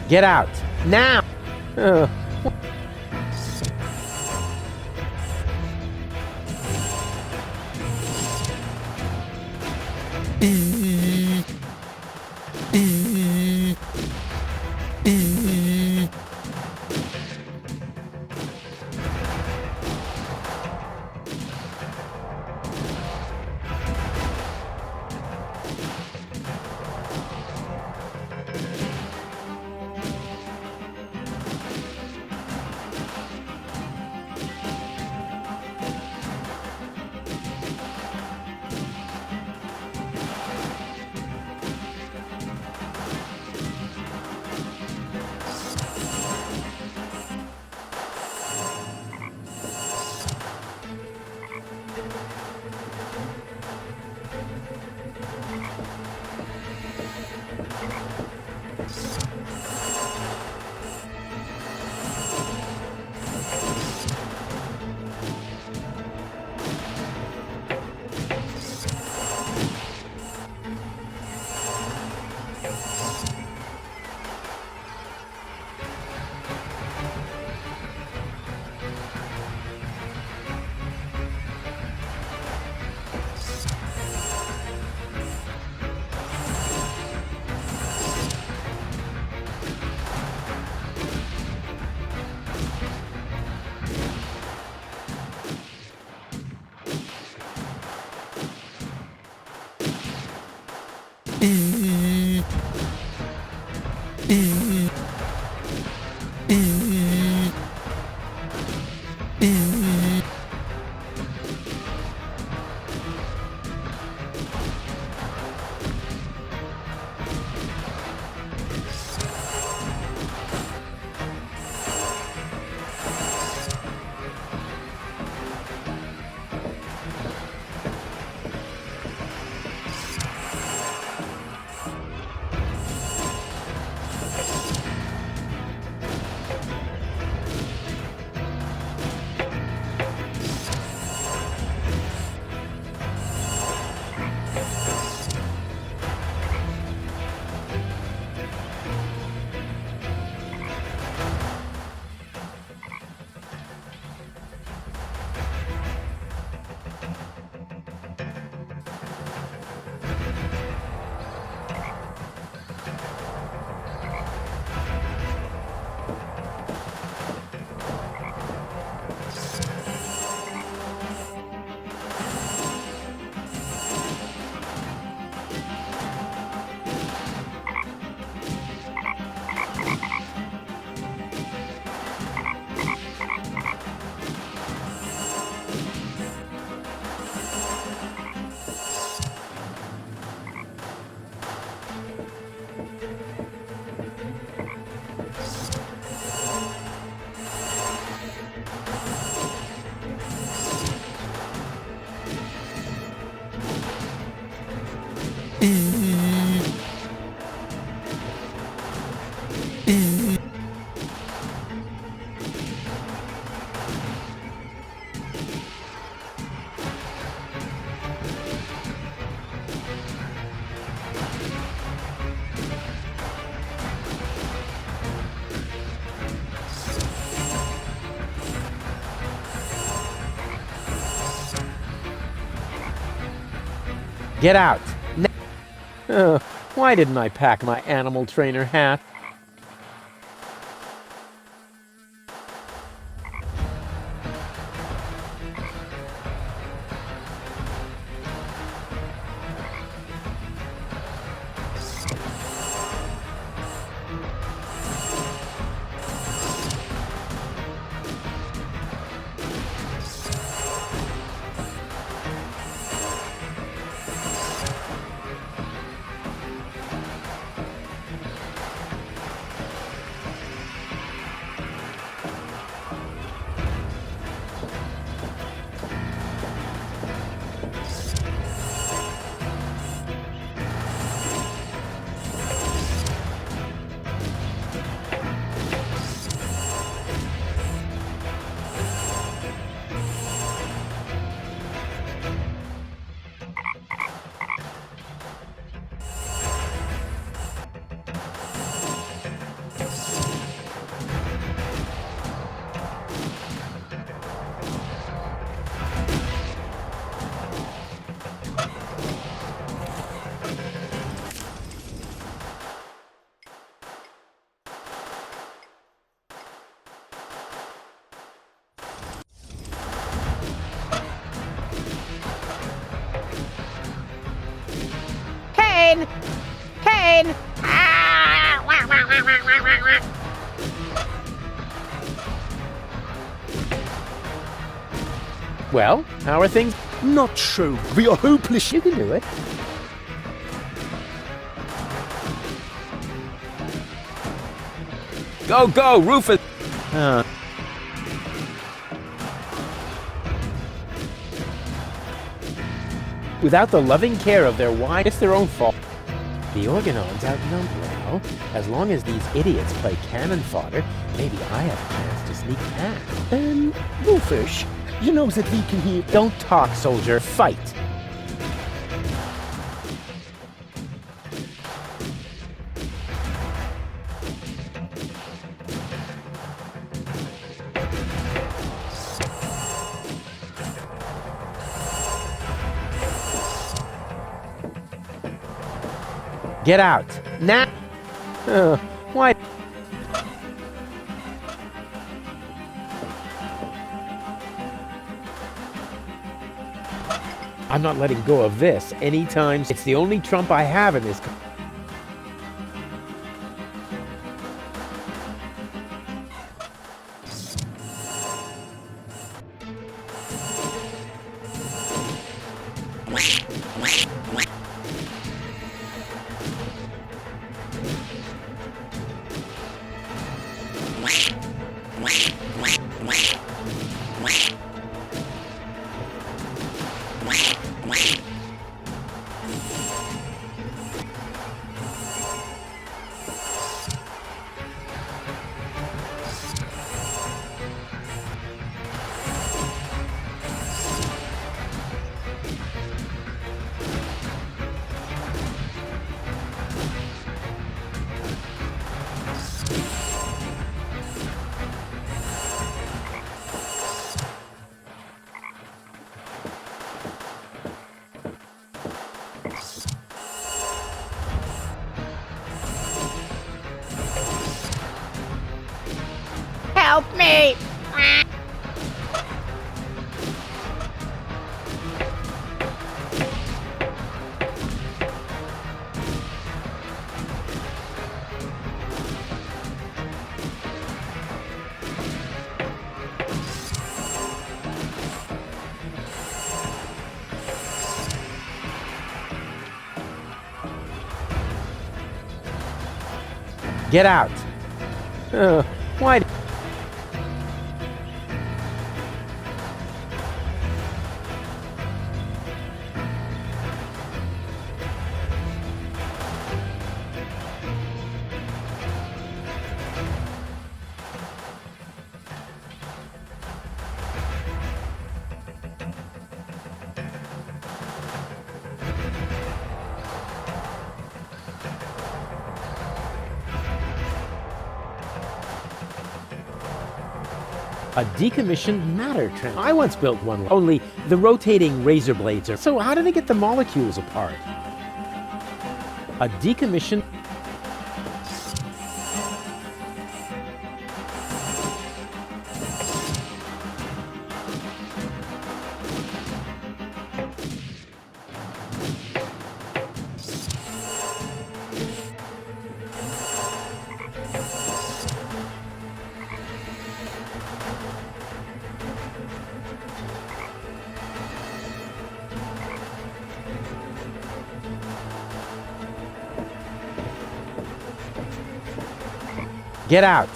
Get out! Now! Ugh. Get out! Ugh, why didn't I pack my animal trainer hat? mine! Ah! Wah, wah, wah, wah, wah, wah, wah. Well, how are things? Not true. We are hopeless. You can do it. Go, go, Rufus! Without the loving care of their wives, it's their own fault. The Organons outnumber. Well, as long as these idiots play cannon fodder, maybe I have a chance to sneak past. Wolfish, you know that we can hear. Don't talk, soldier. Fight. Get out. Now. Why? I'm not letting go of this anytime. It's the only trump I have in this. Help me! Ah. Get out. Why? A decommissioned matter tram. I once built one, only the rotating razor blades are... So how do they get the molecules apart? A decommissioned... Get out.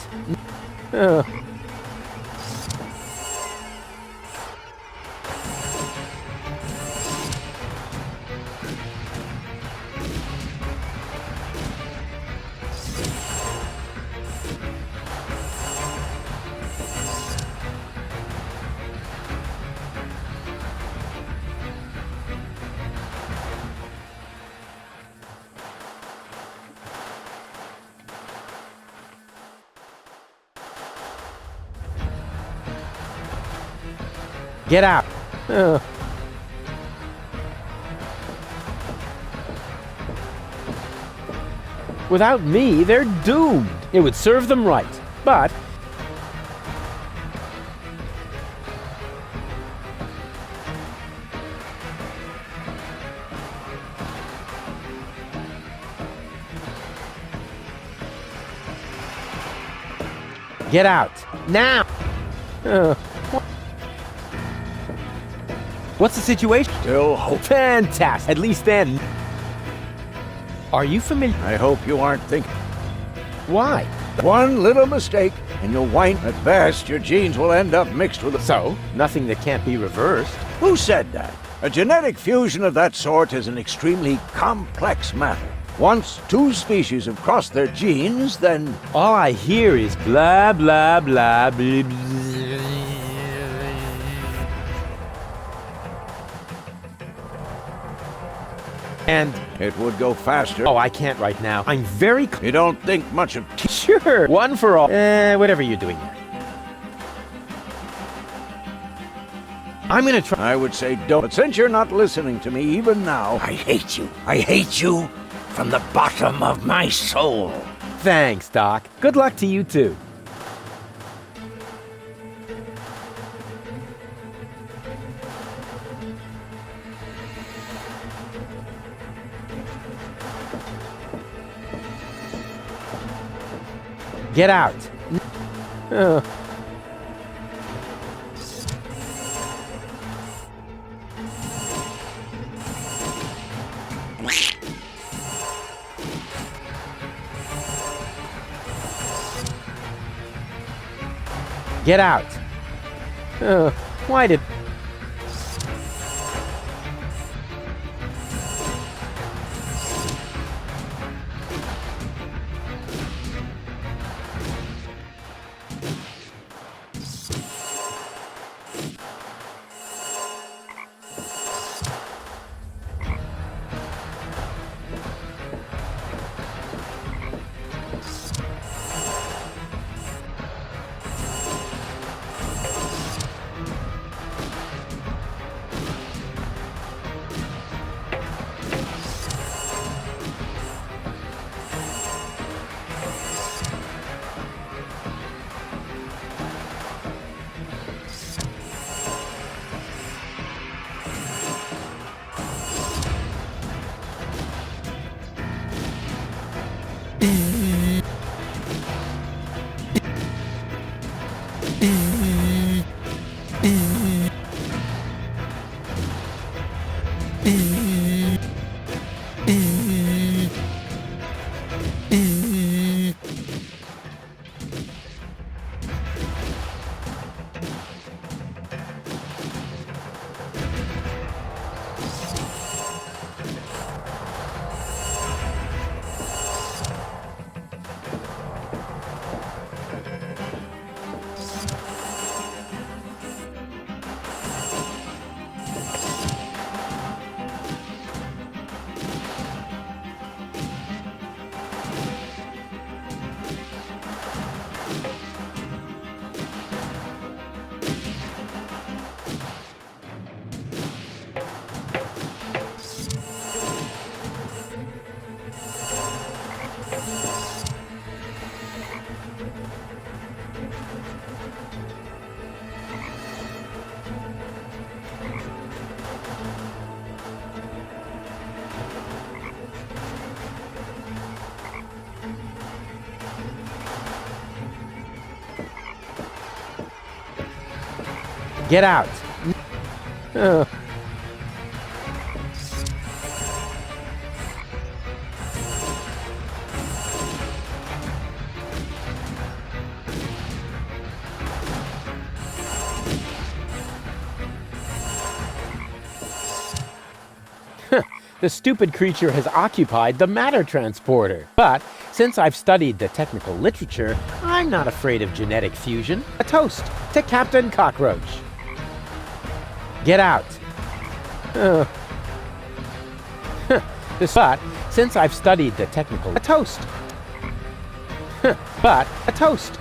Get out. Without me, they're doomed. It would serve them right. But Get out. Now! What's the situation? Still hope. Fantastic. At least then. Are you familiar? I hope you aren't thinking. Why? One little mistake, and you'll wind. At best, your genes will end up mixed with. So, nothing that can't be reversed. Who said that? A genetic fusion of that sort is an extremely complex matter. Once two species have crossed their genes, then. All I hear is blah, blah, blah, blah, blah. And It would go faster. oh, I can't right now. I'm very You don't think much of. sure. One for all. Whatever you're doing there. I'm gonna try. I would say don't. But since you're not listening to me even now, I hate you. I hate you from the bottom of my soul. Thanks, Doc. Good luck to you too. Get out. Get out. Why did... Get out. The stupid creature has occupied the matter transporter. But since I've studied the technical literature, I'm not afraid of genetic fusion. A toast to Captain Cockroach. Get out. But since I've studied the technical... A toast. But a toast.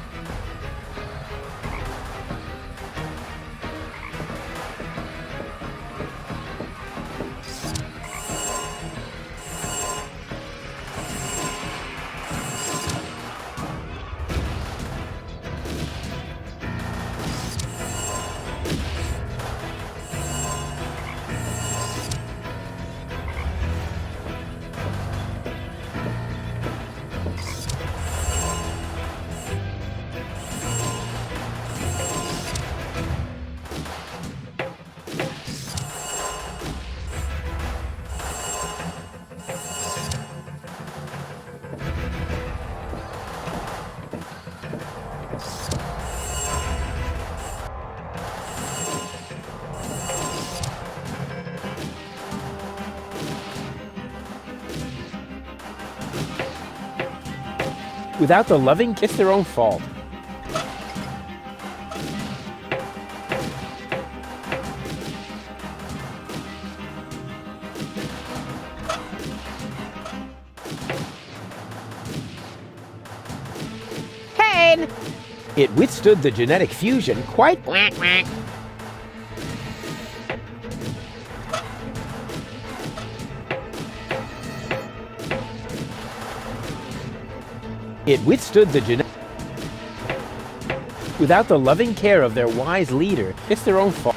Without the loving, it's their own fault. Pain! It withstood the genetic fusion quite. Quack, quack. It withstood the genetic. Without the loving care of their wise leader, it's their own fault.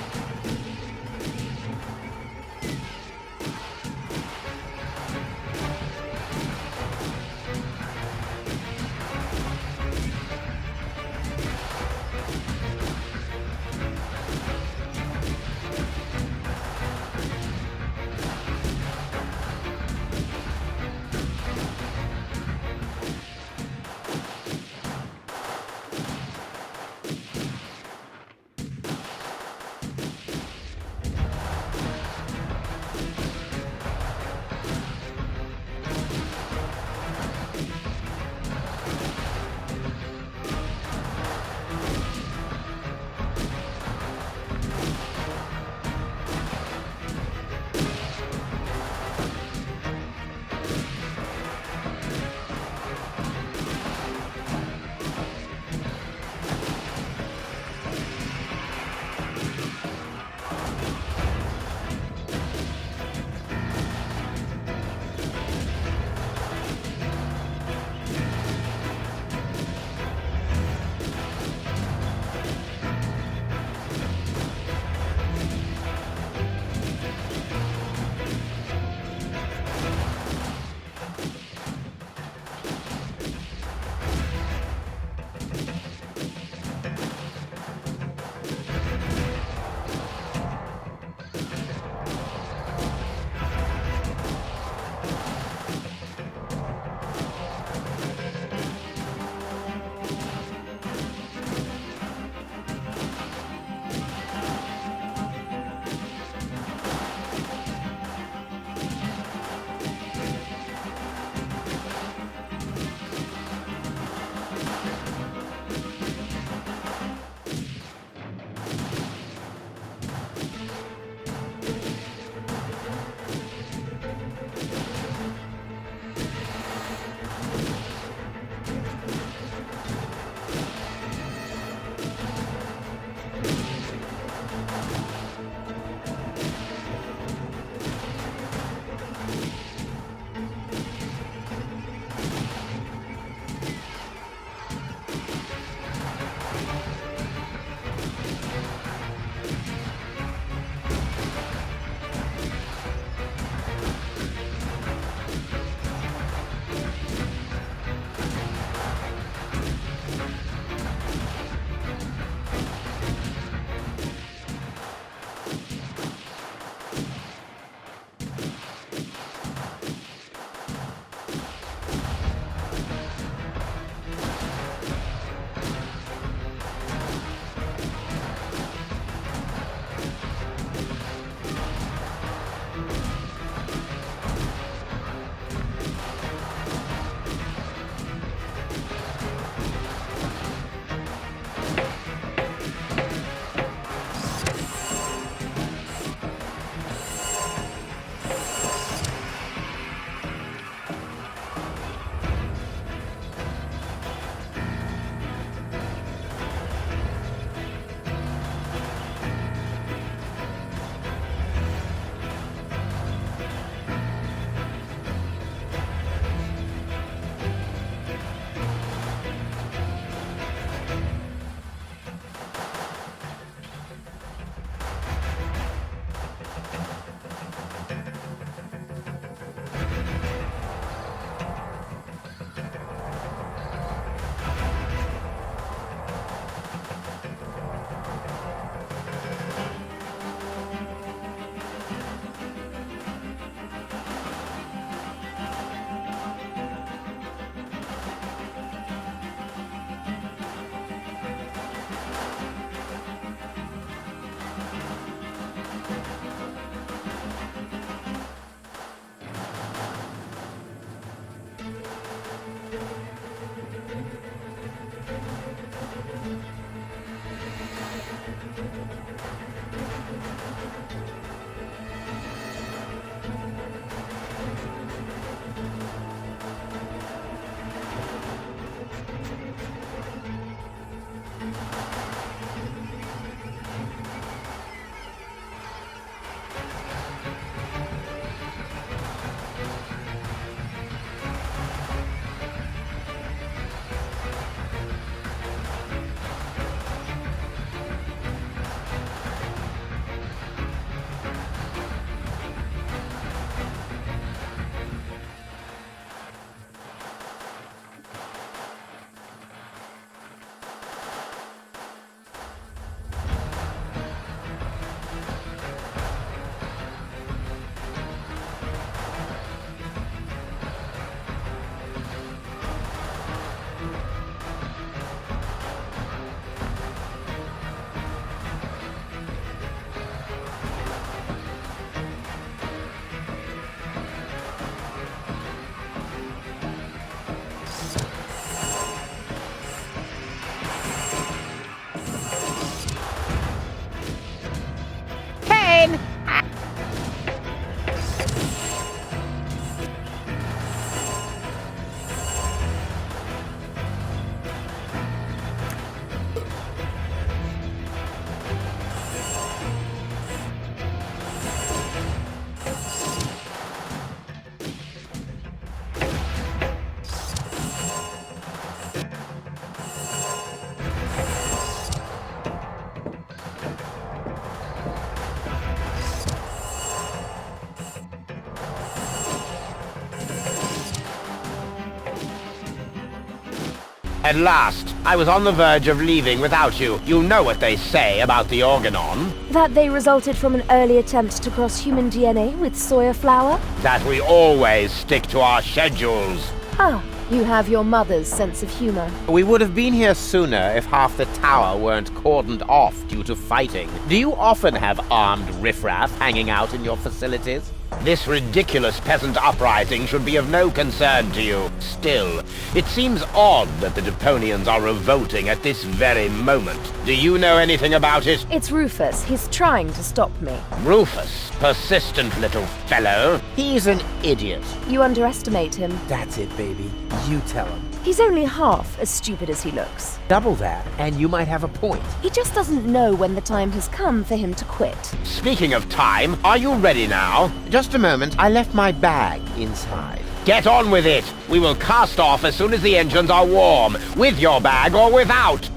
At last! I was on the verge of leaving without you. You know what they say about the Organon. That they resulted from an early attempt to cross human DNA with soya flour? That we always stick to our schedules. Ah, you have your mother's sense of humor. We would have been here sooner if half the tower weren't cordoned off due to fighting. Do you often have armed riffraff hanging out in your facilities? This ridiculous peasant uprising should be of no concern to you. Still, it seems odd that the Deponians are revolting at this very moment. Do you know anything about it? It's Rufus. He's trying to stop me. Rufus, persistent little fellow. He's an idiot. You underestimate him. That's it, baby. You tell him. He's only half as stupid as he looks. Double that, and you might have a point. He just doesn't know when the time has come for him to quit. Speaking of time, are you ready now? Just a moment. I left my bag inside. Get on with it. We will cast off as soon as the engines are warm, with your bag or without.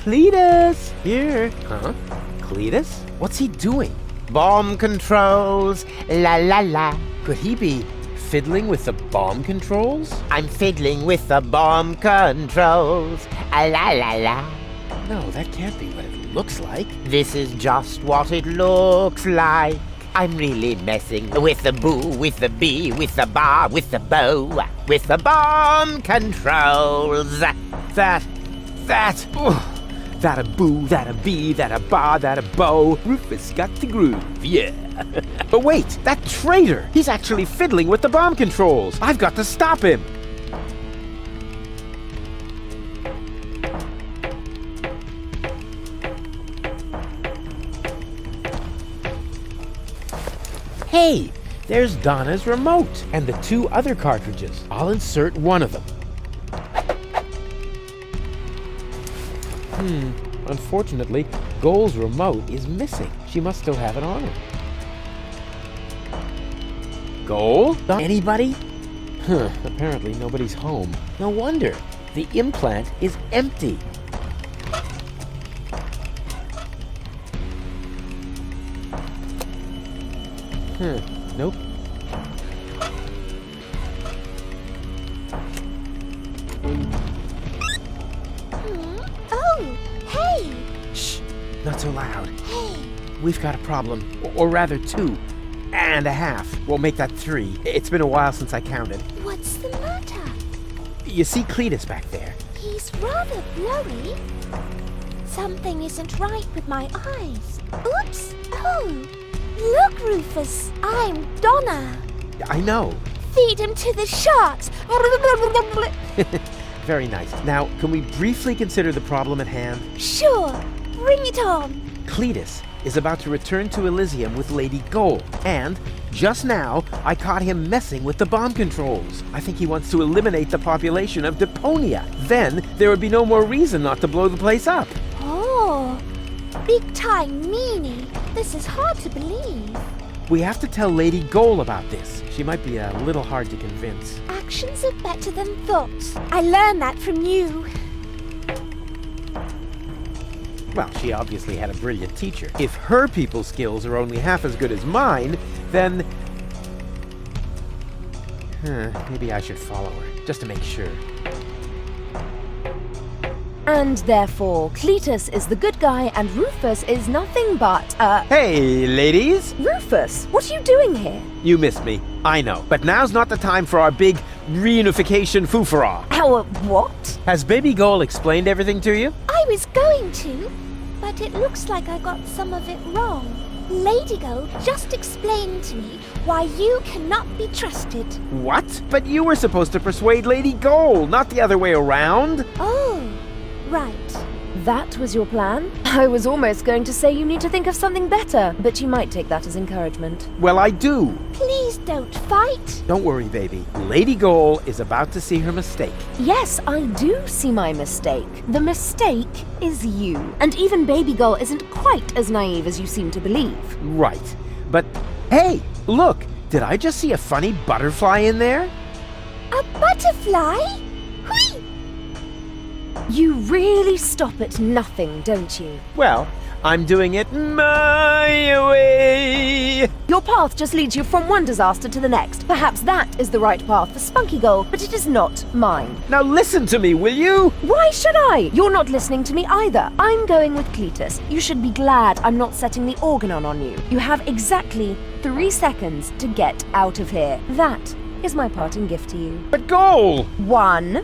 Cletus! Here. Huh? Cletus? What's he doing? Bomb controls. La la la. Could he be fiddling with the bomb controls? I'm fiddling with the bomb controls. La la la. No, that can't be what it looks like. This is just what it looks like. I'm really messing with the boo, with the bee, with the bar, with the bow, with the bomb controls. That a boo, that a bee, that a bar, that a bow. Rufus got the groove, yeah. But wait, that traitor! He's actually fiddling with the bomb controls. I've got to stop him. Hey, there's Donna's remote and the 2 other cartridges. I'll insert one of them. Unfortunately, Goal's remote is missing. She must still have it on her. Goal? Anybody? Apparently nobody's home. No wonder. The implant is empty. Nope. Oh, hey! Shh, not so loud. Hey! We've got a problem, or rather 2 and a half. We'll make that 3. It's been a while since I counted. What's the matter? You see Cletus back there? He's rather blurry. Something isn't right with my eyes. Oops! Oh! Look, Rufus! I'm Donna! I know. Feed him to the sharks! Very nice. Now, can we briefly consider the problem at hand? Sure! Bring it on! Cletus is about to return to Elysium with Lady Goal, and just now, I caught him messing with the bomb controls. I think he wants to eliminate the population of Deponia. Then, there would be no more reason not to blow the place up. Oh! Big-time meanie! This is hard to believe. We have to tell Lady Goal about this. She might be a little hard to convince. Actions are better than thoughts. I learned that from you. Well, she obviously had a brilliant teacher. If her people skills are only half as good as mine, then... maybe I should follow her, just to make sure. And therefore, Cletus is the good guy and Rufus is nothing but, Hey, ladies! Rufus, what are you doing here? You missed me, I know. But now's not the time for our big reunification foo-for-all. Our what? Has Baby Goal explained everything to you? I was going to, but it looks like I got some of it wrong. Lady Gold just explained to me why you cannot be trusted. What? But you were supposed to persuade Lady Goal, not the other way around. Oh, right. That was your plan? I was almost going to say you need to think of something better, but you might take that as encouragement. Well, I do. Please don't fight. Don't worry, baby. Lady Goal is about to see her mistake. Yes, I do see my mistake. The mistake is you. And even Baby Gull isn't quite as naive as you seem to believe. Right. But, hey, look! Did I just see a funny butterfly in there? A butterfly? Whee! You really stop at nothing, don't you? Well, I'm doing it my way. Your path just leads you from one disaster to the next. Perhaps that is the right path for Spunky Gull, but it is not mine. Now listen to me, will you? Why should I? You're not listening to me either. I'm going with Cletus. You should be glad I'm not setting the organon on you. You have exactly 3 seconds to get out of here. That is my parting gift to you. But Goal! 1,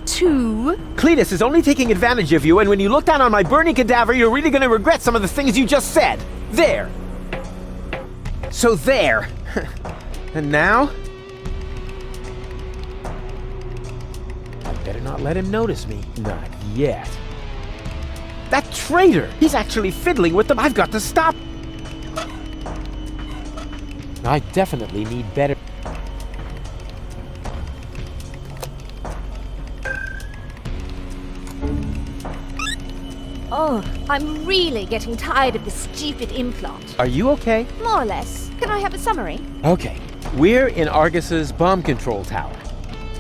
2... Cletus is only taking advantage of you, and when you look down on my burning cadaver, you're really gonna regret some of the things you just said. There. So there. And now? I better not let him notice me. Not yet. That traitor! He's actually fiddling with them. I've got to stop. I definitely need better... Oh, I'm really getting tired of this stupid implant. Are you okay? More or less. Can I have a summary? Okay. We're in Argus's bomb control tower.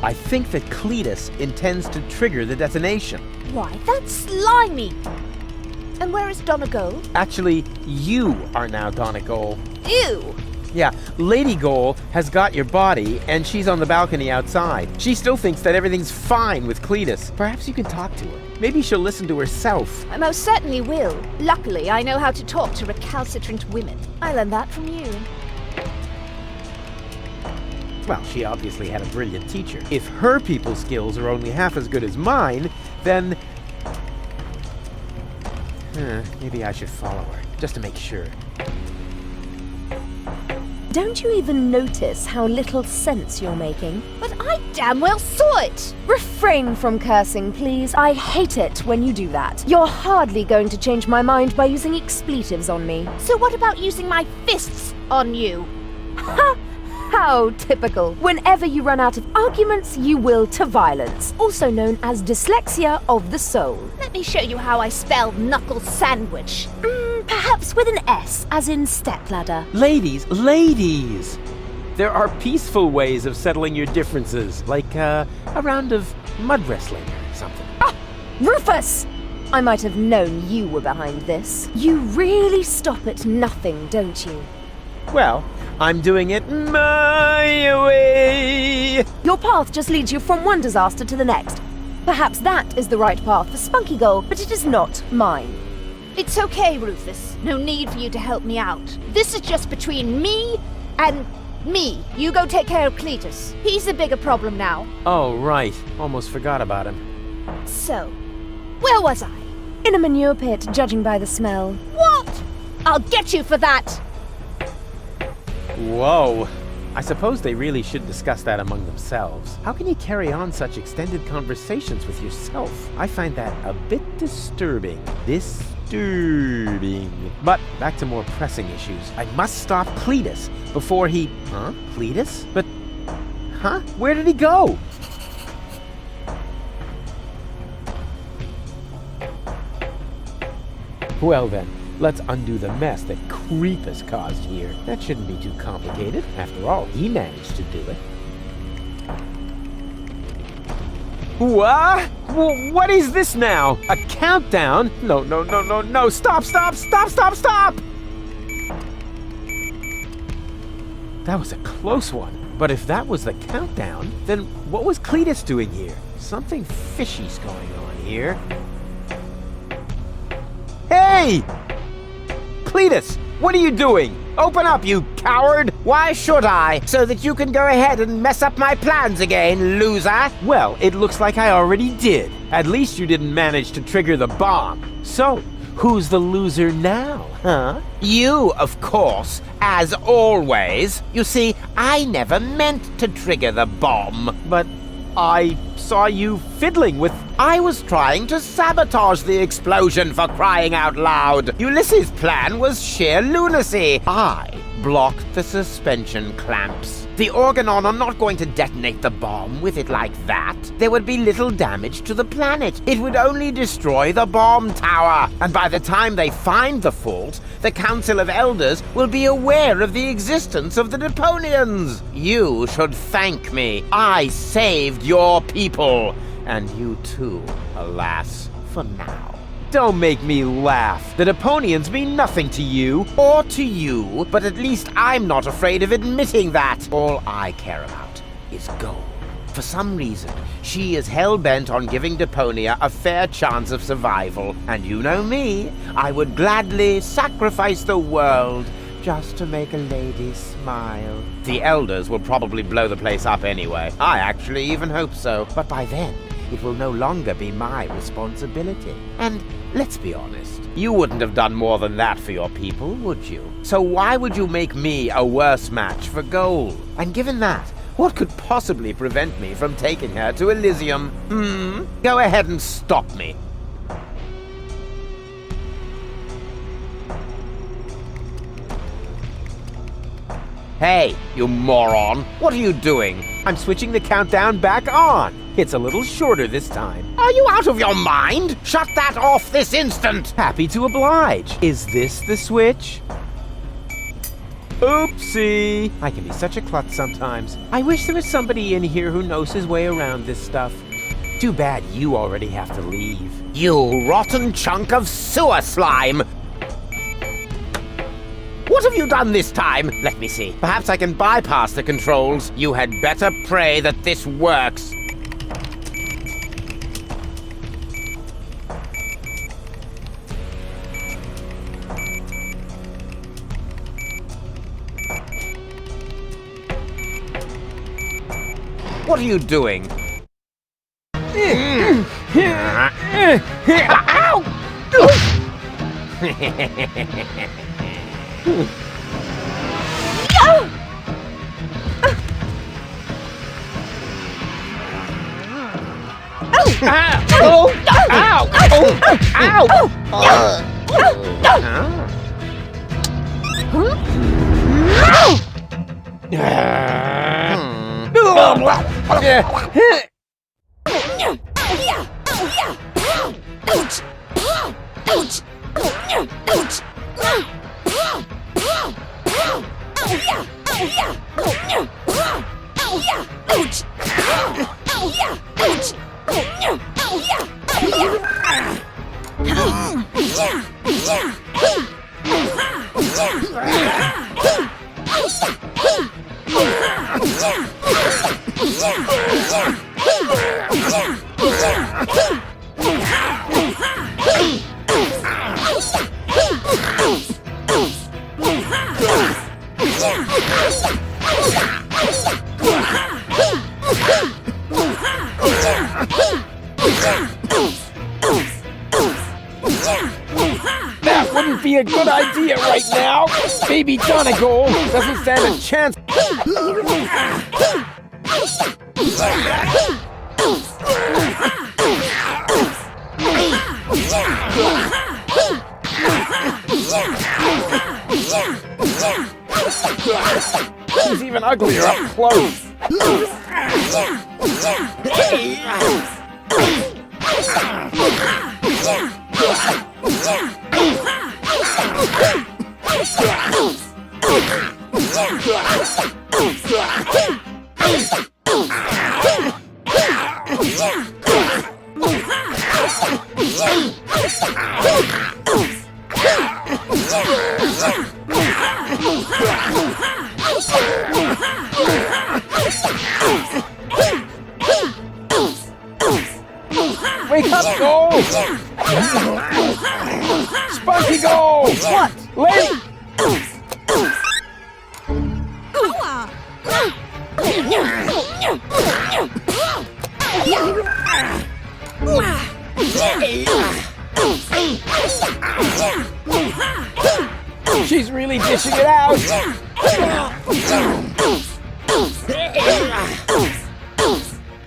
I think that Cletus intends to trigger the detonation. Why, that's slimy. And where is Donegal? Actually, you are now Donna Goal. Ew. Yeah, Lady Goal has got your body, and she's on the balcony outside. She still thinks that everything's fine with Cletus. Perhaps you can talk to her. Maybe she'll listen to herself. I most certainly will. Luckily, I know how to talk to recalcitrant women. I learned that from you. Well, she obviously had a brilliant teacher. If her people skills are only half as good as mine, then... maybe I should follow her, just to make sure. Don't you even notice how little sense you're making? But I damn well saw it. Refrain from cursing, please. I hate it when you do that. You're hardly going to change my mind by using expletives on me. So what about using my fists on you? Ha! How typical. Whenever you run out of arguments, you will to violence, also known as dyslexia of the soul. Let me show you how I spell knuckle sandwich. Perhaps with an S, as in stepladder. Ladies, ladies! There are peaceful ways of settling your differences, like a round of mud wrestling or something. Ah! Rufus! I might have known you were behind this. You really stop at nothing, don't you? Well, I'm doing it my way. Your path just leads you from one disaster to the next. Perhaps that is the right path for Spunky Gull, but it is not mine. It's okay, Rufus. No need for you to help me out. This is just between me and me. You go take care of Cletus. He's the bigger problem now. Oh, right. Almost forgot about him. So, where was I? In a manure pit, judging by the smell. What? I'll get you for that. Whoa. I suppose they really should discuss that among themselves. How can you carry on such extended conversations with yourself? I find that a bit disturbing. But back to more pressing issues. I must stop Cletus before he... Huh? Cletus? But... Huh? Where did he go? Well then, let's undo the mess that Creepus caused here. That shouldn't be too complicated. After all, he managed to do it. What? What is this now? A countdown? No. Stop! That was a close one. But if that was the countdown, then what was Cletus doing here? Something fishy's going on here. Hey! Cletus, what are you doing? Open up, you coward! Why should I? So that you can go ahead and mess up my plans again, loser? Well, it looks like I already did. At least you didn't manage to trigger the bomb. So, who's the loser now, huh? You, of course, as always. You see, I never meant to trigger the bomb. But I saw you fiddling with... I was trying to sabotage the explosion, for crying out loud. Ulysses' plan was sheer lunacy. I blocked the suspension clamps. The Organon are not going to detonate the bomb with it like that. There would be little damage to the planet. It would only destroy the bomb tower. And by the time they find the fault, the Council of Elders will be aware of the existence of the Deponians. You should thank me. I saved your people. And you too, alas, for now. Don't make me laugh. The Deponians mean nothing to you, or to you, but at least I'm not afraid of admitting that. All I care about is gold. For some reason, she is hell-bent on giving Deponia a fair chance of survival. And you know me, I would gladly sacrifice the world just to make a lady smile. The elders will probably blow the place up anyway. I actually even hope so. But by then, it will no longer be my responsibility. And let's be honest, you wouldn't have done more than that for your people, would you? So why would you make me a worse match for gold? And given that, what could possibly prevent me from taking her to Elysium? Go ahead and stop me. Hey, you moron! What are you doing? I'm switching the countdown back on. It's a little shorter this time. Are you out of your mind? Shut that off this instant! Happy to oblige. Is this the switch? Oopsie! I can be such a klutz sometimes. I wish there was somebody in here who knows his way around this stuff. Too bad you already have to leave. You rotten chunk of sewer slime! What have you done this time? Let me see. Perhaps I can bypass the controls. You had better pray that this works. What are you doing? Ow! That wouldn't be a good idea right now. Baby Donegal doesn't stand a chance. He's even uglier up close. Wake up, Gold! Spunky Gold! What? Lady! She's really dishing it out!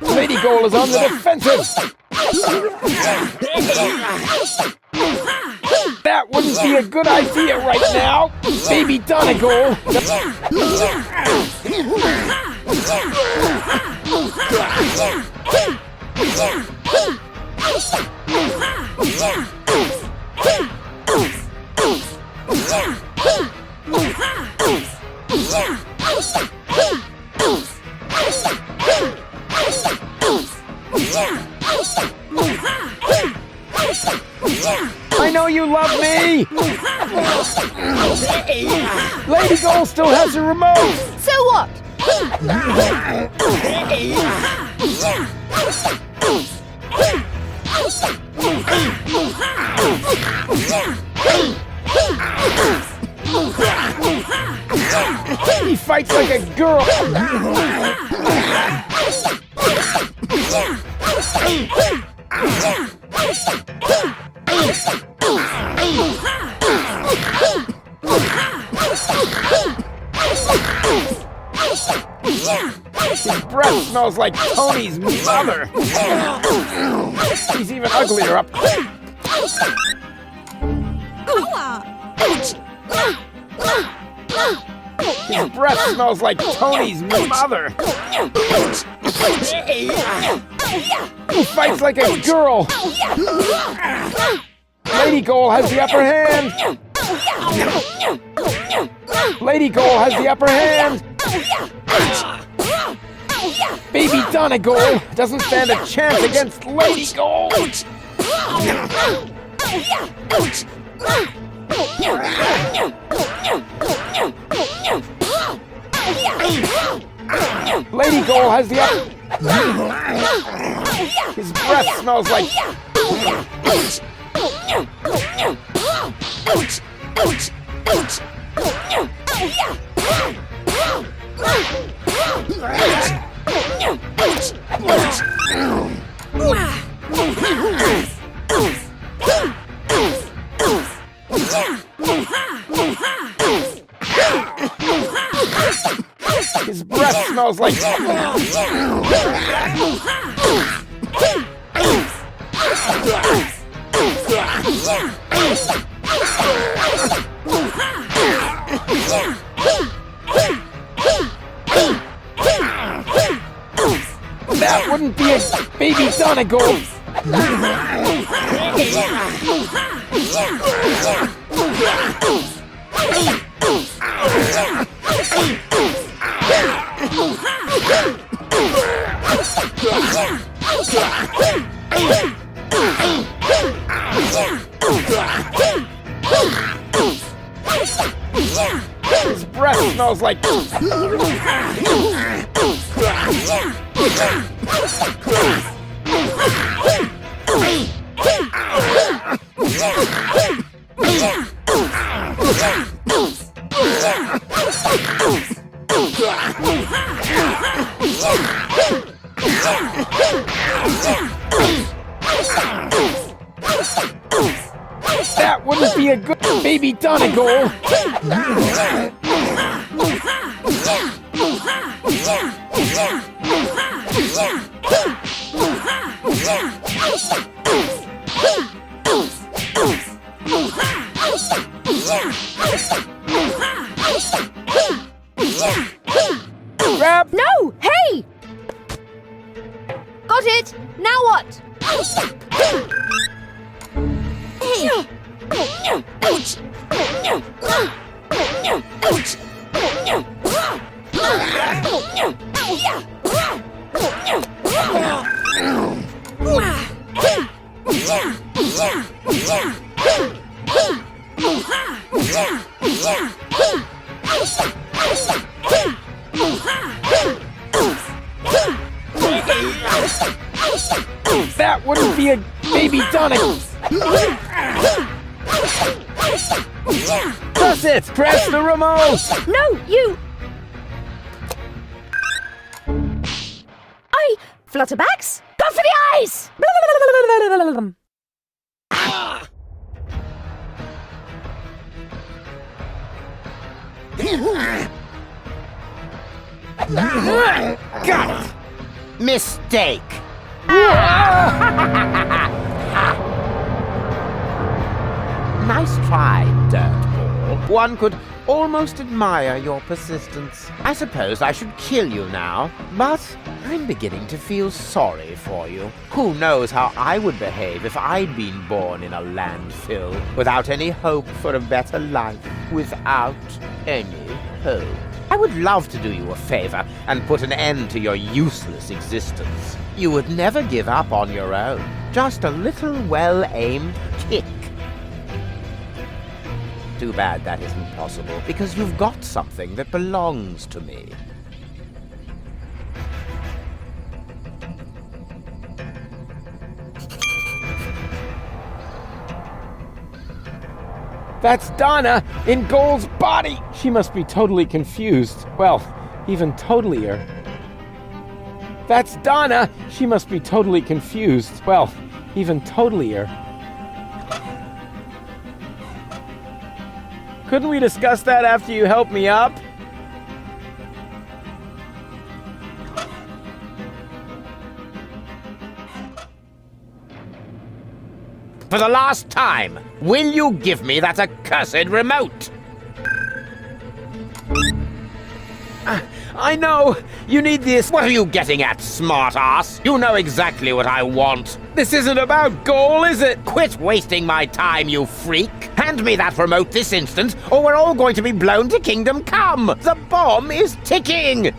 Lady Gold is on the defensive! That wouldn't be a good idea right now! Baby Donegal! you love me? Lady Gold still has the remote! So what? He fights like a girl! His breath smells like Tony's mother! He's even uglier up close. His breath smells like Tony's mother! He fights like a girl! Lady Gold has the upper hand! Lady Gold has the upper hand! Baby Donegal doesn't stand a chance against Lady Gold! Lady Gold has the upper... His breath smells like... His breath smells like... That wouldn't be a baby Donegal! His breath smells like... That wouldn't be a good baby Donegal! Grab! No! Hey! Got it! Now what? That wouldn't be a baby Donegal! Press it! Press the remote! No, you... Flutterbacks? Go for the eyes! Got it! Mistake! Nice try, Dirtball. One could almost admire your persistence. I suppose I should kill you now, but I'm beginning to feel sorry for you. Who knows how I would behave if I'd been born in a landfill, without any hope for a better life, without any hope. I would love to do you a favor and put an end to your useless existence. You would never give up on your own. Just a little well-aimed kick. Too bad that isn't possible, because you've got something that belongs to me. That's Donna in Gold's body! She must be totally confused. Well, even totalier. That's Donna! She must be totally confused. Well, even totalier. Couldn't we discuss that after you helped me up? For the last time, will you give me that accursed remote? I know! You need this! What are you getting at, smart-ass? You know exactly what I want. This isn't about Goal, is it? Quit wasting my time, you freak! Hand me that remote this instant, or we're all going to be blown to Kingdom Come! The bomb is ticking!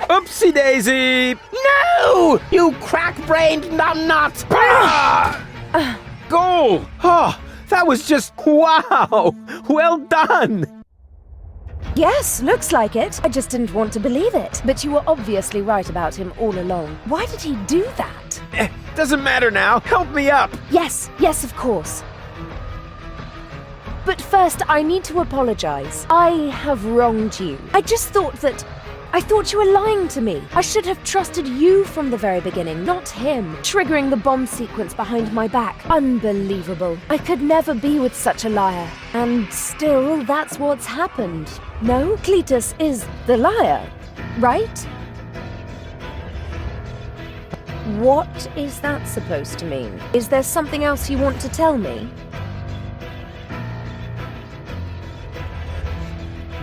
Oopsie-daisy! No! You crack-brained numbnut! Goal! Oh, that was just wow! Well done! Yes, looks like it. I just didn't want to believe it. But you were obviously right about him all along. Why did he do that? Doesn't matter now. Help me up! Yes, of course. But first, I need to apologize. I have wronged you. I thought you were lying to me. I should have trusted you from the very beginning, not him. Triggering the bomb sequence behind my back. Unbelievable. I could never be with such a liar. And still, that's what's happened. No, Cletus is the liar, right? What is that supposed to mean? Is there something else you want to tell me?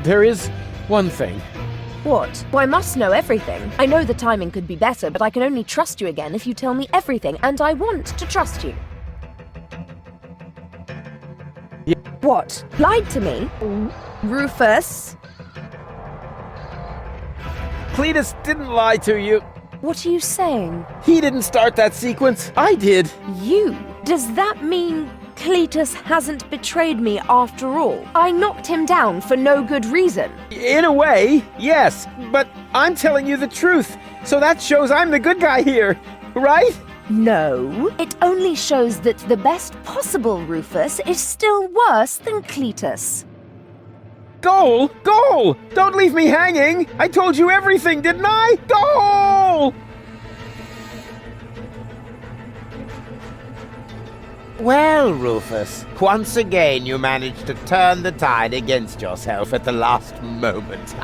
There is one thing. What? Well, I must know everything. I know the timing could be better, but I can only trust you again if you tell me everything, and I want to trust you. Yeah. What? Lied to me? Rufus? Cletus didn't lie to you. What are you saying? He didn't start that sequence. I did. You? Does that mean Cletus hasn't betrayed me after all? I knocked him down for no good reason. In a way, yes. But I'm telling you the truth. So that shows I'm the good guy here, right? No. It only shows that the best possible Rufus is still worse than Cletus. Goal! Goal! Don't leave me hanging! I told you everything, didn't I? Goal! Well, Rufus, once again you managed to turn the tide against yourself at the last moment.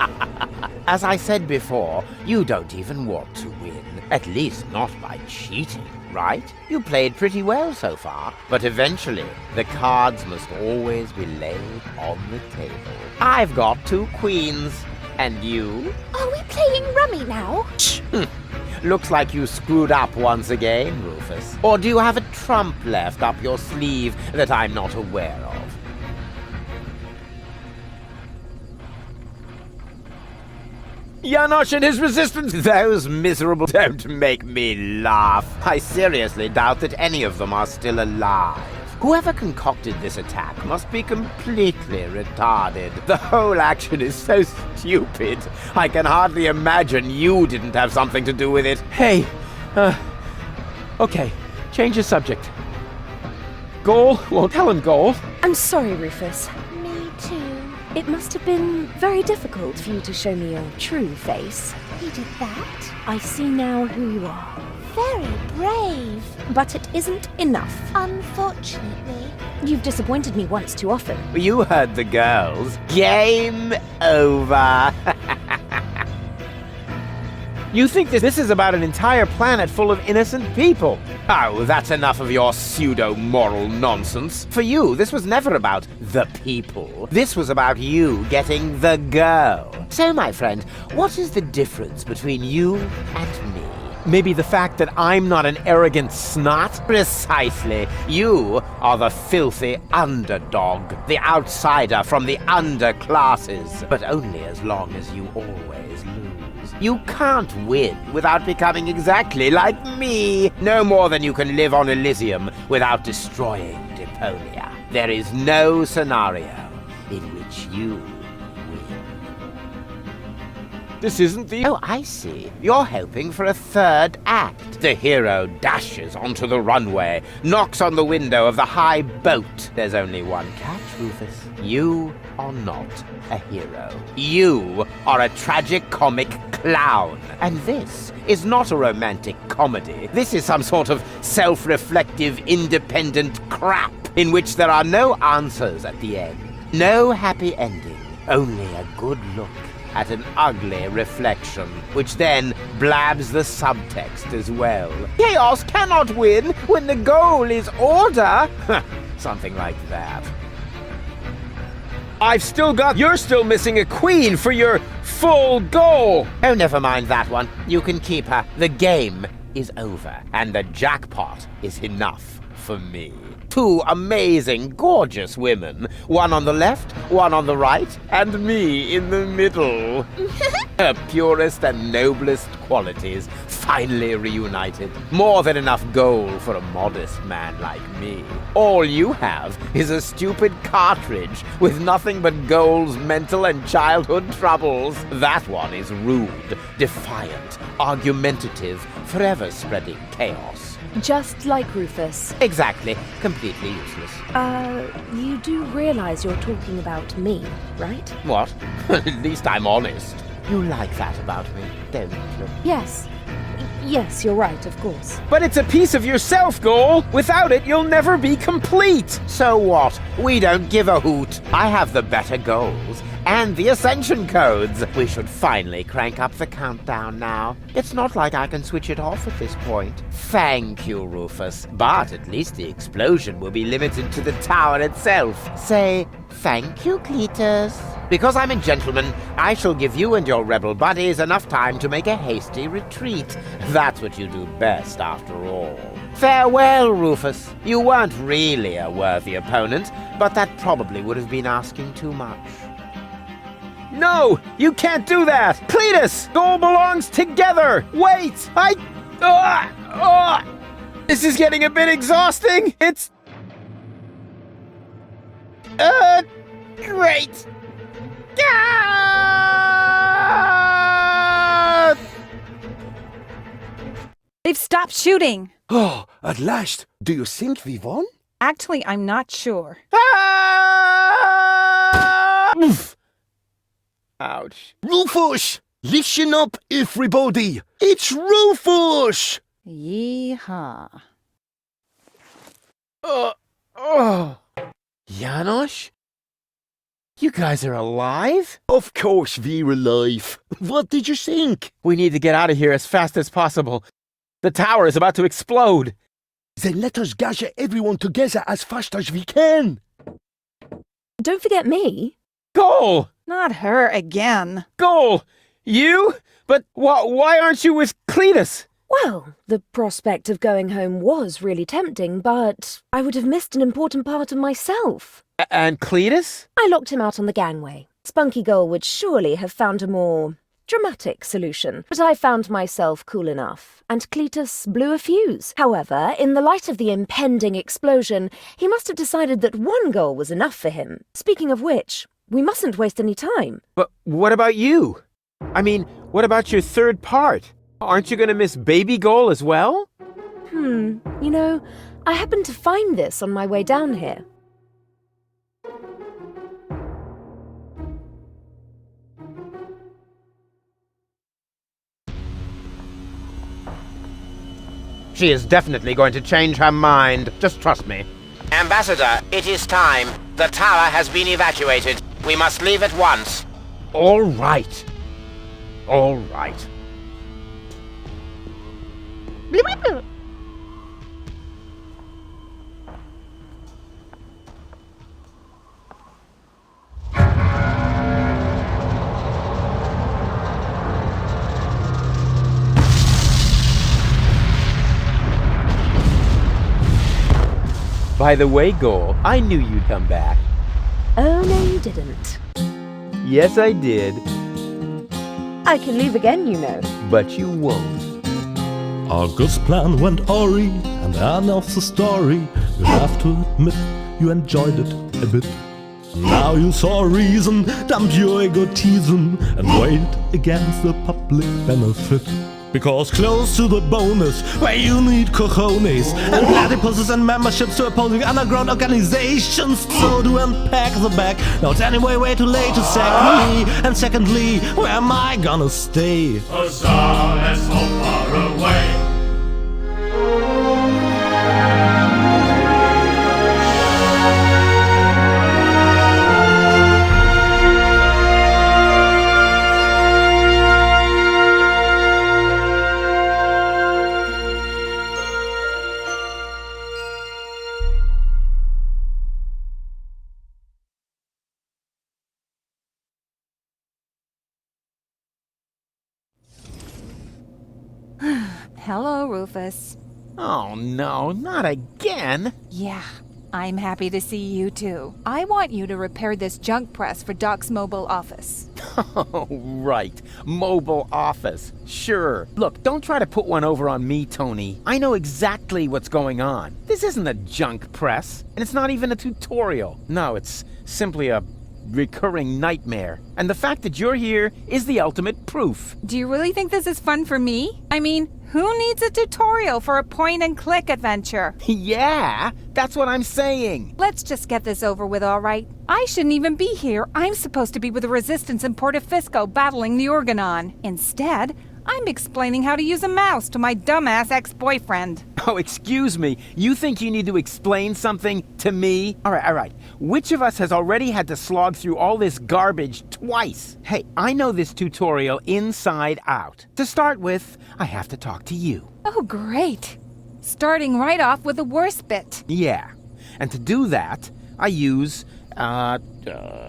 As I said before, you don't even want to win. At least not by cheating, right? You played pretty well so far, but eventually the cards must always be laid on the table. I've got 2 queens, and you? Are we playing rummy now? Looks like you screwed up once again, Rufus. Or do you have a trump left up your sleeve that I'm not aware of? Janosch and his resistance! Those miserable don't make me laugh. I seriously doubt that any of them are still alive. Whoever concocted this attack must be completely retarded. The whole action is so stupid. I can hardly imagine you didn't have something to do with it. Hey, okay, change the subject. Goal? Won't tell him Goal. I'm sorry, Rufus. Me too. It must have been very difficult for you to show me your true face. He did that? I see now who you are. Very brave. But it isn't enough. Unfortunately. You've disappointed me once too often. You heard the girls. Game over. You think this is about an entire planet full of innocent people? Oh, that's enough of your pseudo-moral nonsense. For you, this was never about the people. This was about you getting the girl. So, my friend, what is the difference between you and me? Maybe the fact that I'm not an arrogant snot? Precisely. You are the filthy underdog, the outsider from the underclasses. But only as long as you always lose. You can't win without becoming exactly like me. No more than you can live on Elysium without destroying Deponia. There is no scenario in which you win. This isn't the... Oh, I see. You're hoping for a third act. The hero dashes onto the runway, knocks on the window of the high boat. There's only one catch, Rufus. You are not a hero. You are a tragic comic clown. And this is not a romantic comedy. This is some sort of self-reflective, independent crap in which there are no answers at the end. No happy ending. Only a good look at an ugly reflection, which then blabs the subtext as well. Chaos cannot win when the goal is order. Something like that. I've still got... You're still missing a queen for your full goal! Oh, never mind that one. You can keep her. The game is over, and the jackpot is enough for me. 2 amazing, gorgeous women. One on the left, one on the right, and me in the middle. Her purest and noblest qualities finally reunited. More than enough gold for a modest man like me. All you have is a stupid cartridge with nothing but Gold's mental and childhood troubles. That one is rude, defiant, argumentative, forever spreading chaos. Just like Rufus. Exactly. Completely useless. You do realize you're talking about me, right? What? At least I'm honest. You like that about me, don't you? Yes. Yes, you're right, of course. But it's a piece of yourself, Goal! Without it, you'll never be complete! So what? We don't give a hoot. I have the better goals and the ascension codes. We should finally crank up the countdown now. It's not like I can switch it off at this point. Thank you, Rufus. But at least the explosion will be limited to the tower itself. Say thank you, Cletus. Because I'm a gentleman, I shall give you and your rebel buddies enough time to make a hasty retreat. That's what you do best, after all. Farewell, Rufus. You weren't really a worthy opponent, but that probably would have been asking too much. No! You can't do that! Cletus! Goal belongs together! Wait! This is getting a bit exhausting! It's... Great! They've stopped shooting. Oh, at last. Do you think we won? Actually, I'm not sure. Oof. Ouch. Rufus! Listen up, everybody! It's Rufus! Yeehaw. Janosch? You guys are alive? Of course we're alive. What did you think? We need to get out of here as fast as possible. The tower is about to explode. Then let us gather everyone together as fast as we can. Don't forget me. Goal! Not her again. Goal! You? But why aren't you with Cletus? Well, the prospect of going home was really tempting, but I would have missed an important part of myself. And Cletus? I locked him out on the gangway. Spunky Gull would surely have found a more dramatic solution, but I found myself cool enough, and Cletus blew a fuse. However, in the light of the impending explosion, he must have decided that one goal was enough for him. Speaking of which, we mustn't waste any time. But what about you? I mean, what about your third part? Aren't you going to miss Baby Goal as well? You know, I happened to find this on my way down here. She is definitely going to change her mind. Just trust me. Ambassador, it is time. The tower has been evacuated. We must leave at once. All right. All right. By the way, Goal, I knew you'd come back. Oh, no, you didn't. Yes, I did. I can leave again, you know. But you won't. August's plan went awry, and Anne knows the story. You have to admit you enjoyed it a bit. Now you saw reason, dump your egotism and wait against the public benefit. Because close to the bonus, where you need cojones and platypuses and memberships to opposing underground organizations. So to unpack the bag, now it's anyway way too late to sack me. And secondly, where am I gonna stay? Huzzah, let's hope far away. Hello, Rufus. Oh no, not again! Yeah, I'm happy to see you too. I want you to repair this junk press for Doc's mobile office. Oh, right. Mobile office. Sure. Look, don't try to put one over on me, Tony. I know exactly what's going on. This isn't a junk press, and it's not even a tutorial. No, it's simply a recurring nightmare. And the fact that you're here is the ultimate proof. Do you really think this is fun for me? I mean, who needs a tutorial for a point-and-click adventure? Yeah, that's what I'm saying. Let's just get this over with, all right? I shouldn't even be here. I'm supposed to be with the Resistance in Portofisco battling the Organon. Instead, I'm explaining how to use a mouse to my dumbass ex-boyfriend. Oh, excuse me. You think you need to explain something to me? All right. Which of us has already had to slog through all this garbage twice? Hey, I know this tutorial inside out. To start with, I have to talk to you. Oh, great. Starting right off with the worst bit. Yeah. And to do that, I use, The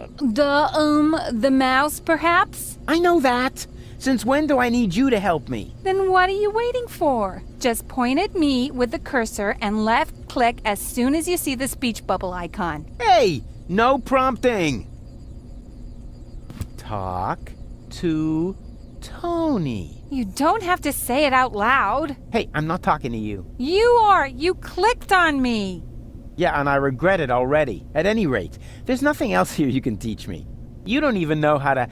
mouse, perhaps? I know that. Since when do I need you to help me? Then what are you waiting for? Just point at me with the cursor and left click as soon as you see the speech bubble icon. Hey, no prompting. Talk to Tony. You don't have to say it out loud. Hey, I'm not talking to you. You are. You clicked on me. Yeah, and I regret it already. At any rate, there's nothing else here you can teach me. You don't even know how to,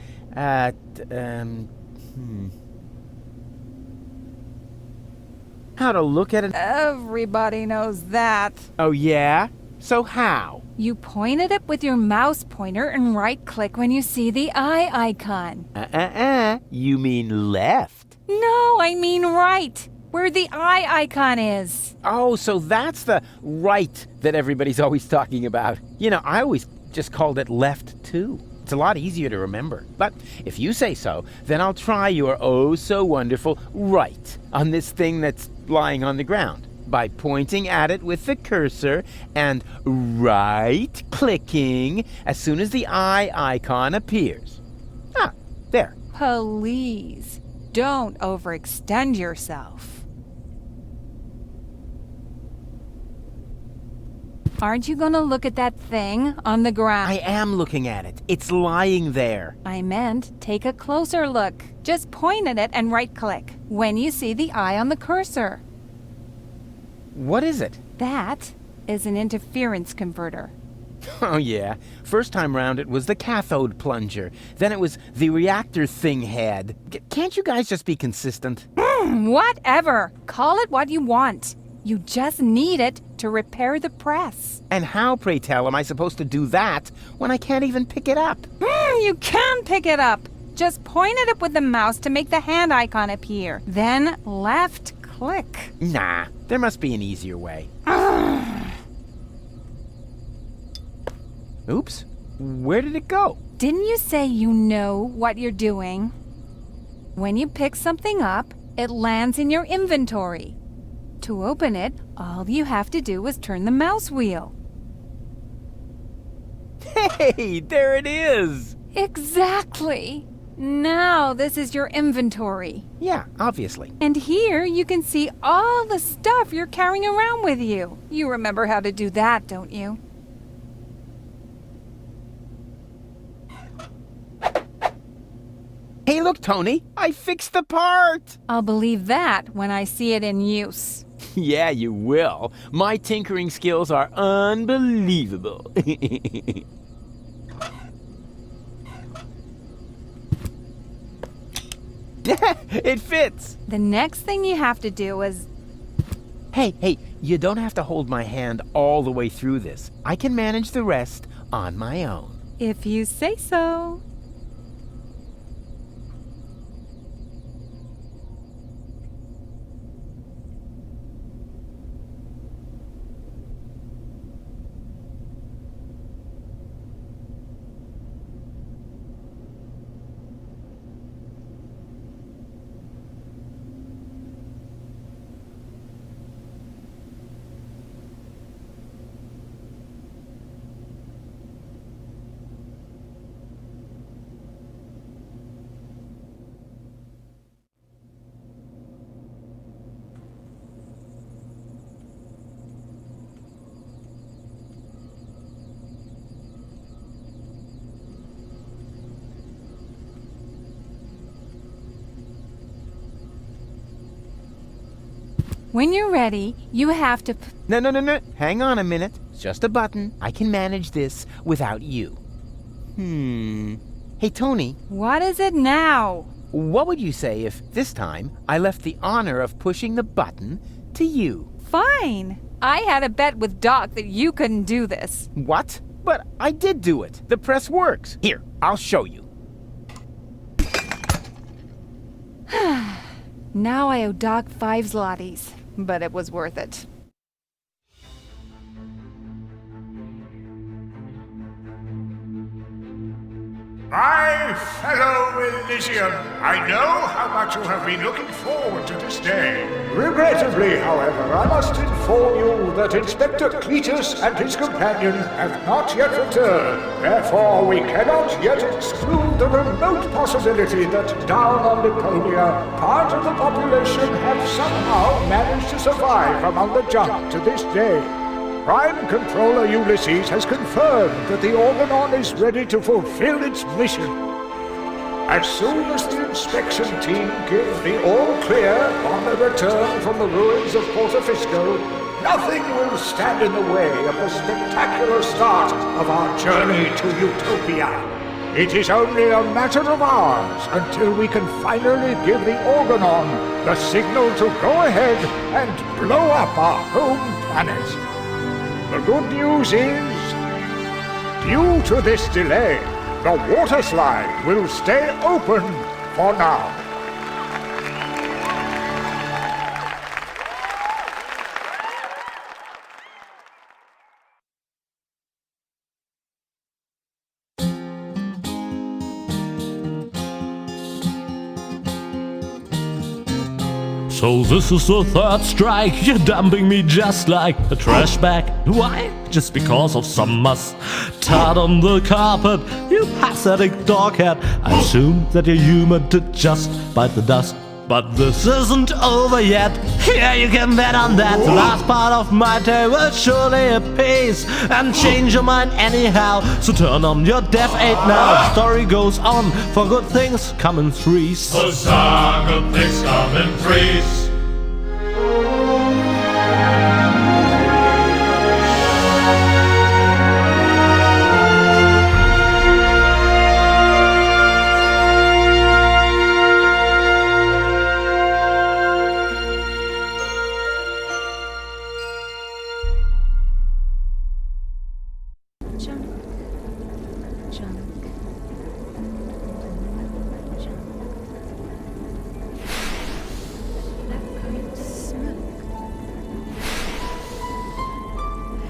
how to look at it. Everybody knows that. Oh, yeah? So how? You point at it with your mouse pointer and right-click when you see the eye icon. You mean left? No, I mean right, where the eye icon is. Oh, so that's the right that everybody's always talking about. You know, I always just called it left, too. It's a lot easier to remember. But if you say so, then I'll try your oh-so-wonderful right on this thing that's lying on the ground by pointing at it with the cursor and right-clicking as soon as the eye icon appears. Ah, there. Please, don't overextend yourself. Aren't you gonna look at that thing on the ground? I am looking at it. It's lying there. I meant take a closer look. Just point at it and right-click when you see the eye on the cursor. What is it? That is an interference converter. Oh, yeah. First time round it was the cathode plunger. Then it was the reactor thing head. Can't you guys just be consistent? Whatever. Call it what you want. You just need it to repair the press. And how, pray tell, am I supposed to do that when I can't even pick it up? You can pick it up. Just point at it with the mouse to make the hand icon appear. Then left click. Nah, there must be an easier way. Oops, where did it go? Didn't you say you know what you're doing? When you pick something up, it lands in your inventory. To open it, all you have to do is turn the mouse wheel. Hey, there it is! Exactly! Now this is your inventory. Yeah, obviously. And here you can see all the stuff you're carrying around with you. You remember how to do that, don't you? Hey, look, Tony, I fixed the part! I'll believe that when I see it in use. Yeah, you will. My tinkering skills are unbelievable. It fits! The next thing you have to do is... Hey, you don't have to hold my hand all the way through this. I can manage the rest on my own. If you say so. When you're ready, you have to... No. Hang on a minute. It's just a button. I can manage this without you. Hey, Tony. What is it now? What would you say if this time I left the honor of pushing the button to you? Fine. I had a bet with Doc that you couldn't do this. What? But I did do it. The press works. Here, I'll show you. Now I owe Doc 5 zlotys, but it was worth it. My fellow Elysian, I know how much you have been looking forward to this day. Regrettably, however, I must inform you that Inspector Cletus and his companion have not yet returned. Therefore, we cannot yet exclude the remote possibility that down on Deponia, part of the population have somehow managed to survive among the junk to this day. Prime Controller Ulysses has confirmed that the Organon is ready to fulfill its mission. As soon as the inspection team give the all-clear on their return from the ruins of Portofisco, nothing will stand in the way of the spectacular start of our journey to Utopia. It is only a matter of hours until we can finally give the Organon the signal to go ahead and blow up our home planet. The good news is, due to this delay, the water slide will stay open for now. So this is the third strike, you're dumping me just like a trash bag. Why? Just because of some mustard on the carpet, you pathetic doghead. I assume that you're human to just bite the dust. But this isn't over yet, yeah, you can bet on that. The last part of my day will surely appease and change your mind anyhow. So turn on your deaf aid now. The story goes on, for good things come in threes. Huzzah, good things come in threes.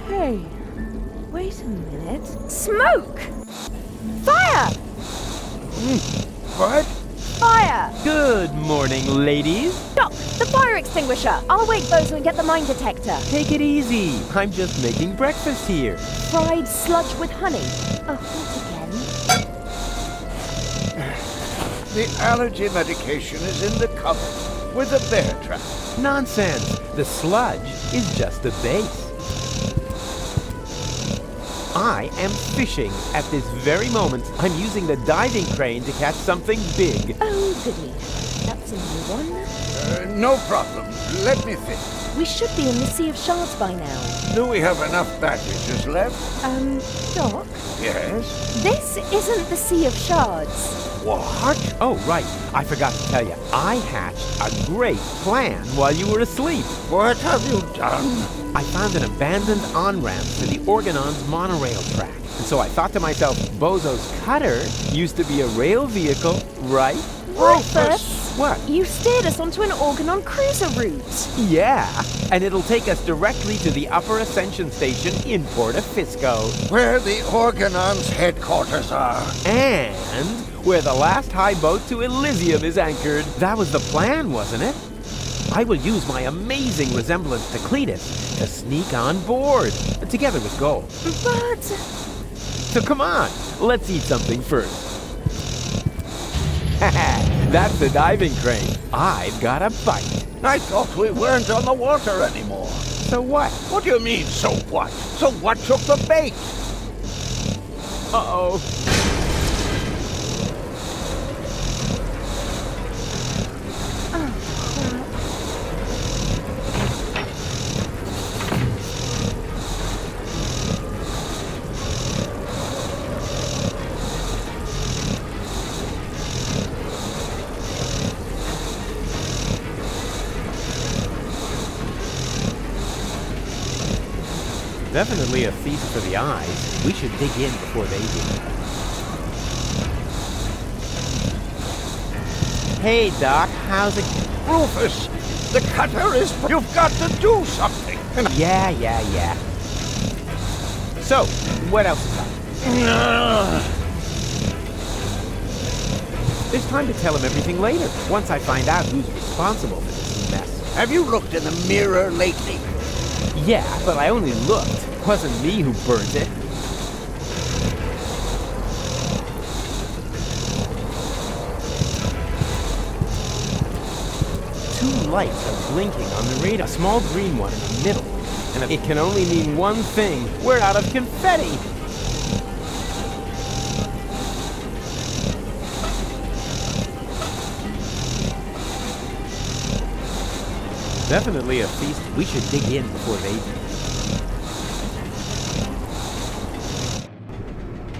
Hey, wait a minute. Smoke! Fire! What? Fire! Good morning, ladies. Doc, the fire extinguisher! I'll wake those and get the mine detector. Take it easy. I'm just making breakfast here. Fried sludge with honey. Oh, what again? The allergy medication is in the cupboard with a bear trap. Nonsense. The sludge is just the base. I am fishing at this very moment. I'm using the diving crane to catch something big. Oh, goody. That's a new one. No problem. Let me think. We should be in the Sea of Shards by now. Do we have enough baggages left? Doc? Yes? This isn't the Sea of Shards. What? Oh, right. I forgot to tell you. I hatched a great plan while you were asleep. What have you done? I found an abandoned on-ramp to the Organon's monorail track. And so I thought to myself, Bozo's cutter used to be a rail vehicle, right? Rufus! What? You steered us onto an Organon cruiser route. Yeah, and it'll take us directly to the Upper Ascension Station in Portofisco. Where the Organon's headquarters are. And where the last high boat to Elysium is anchored. That was the plan, wasn't it? I will use my amazing resemblance to Cletus to sneak on board, together with Gold. But... So come on, let's eat something first. That's the diving crane. I've got a bite. I thought we weren't on the water anymore. So what? What do you mean, so what? So what took the bait? Uh-oh. Definitely a feast for the eyes. We should dig in before they do. Hey, Doc, how's it? Rufus, the cutter is... You've got to do something. Yeah. So, what else is up? There's time to tell him everything later, once I find out who's responsible for this mess. Have you looked in the mirror lately? Yeah, but I only looked. It wasn't me who burnt it. Two lights are blinking on the radar. A small green one in the middle. And it can only mean one thing. We're out of confetti! Definitely a feast. We should dig in before they do.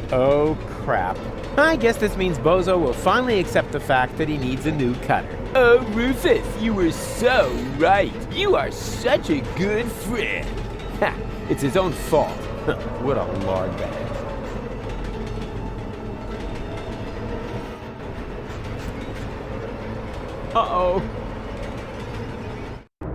Oh, crap. I guess this means Bozo will finally accept the fact that he needs a new cutter. Oh, Rufus, you were so right. You are such a good friend. Ha! It's his own fault. What a lard bag. Uh-oh.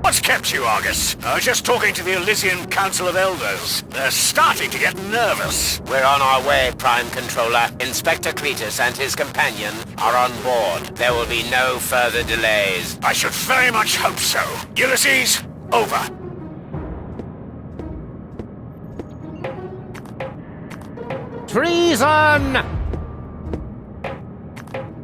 What's kept you, Argus? I was just talking to the Elysian Council of Elders. They're starting to get nervous. We're on our way, Prime Controller. Inspector Cletus and his companion are on board. There will be no further delays. I should very much hope so. Ulysses, over. Treason!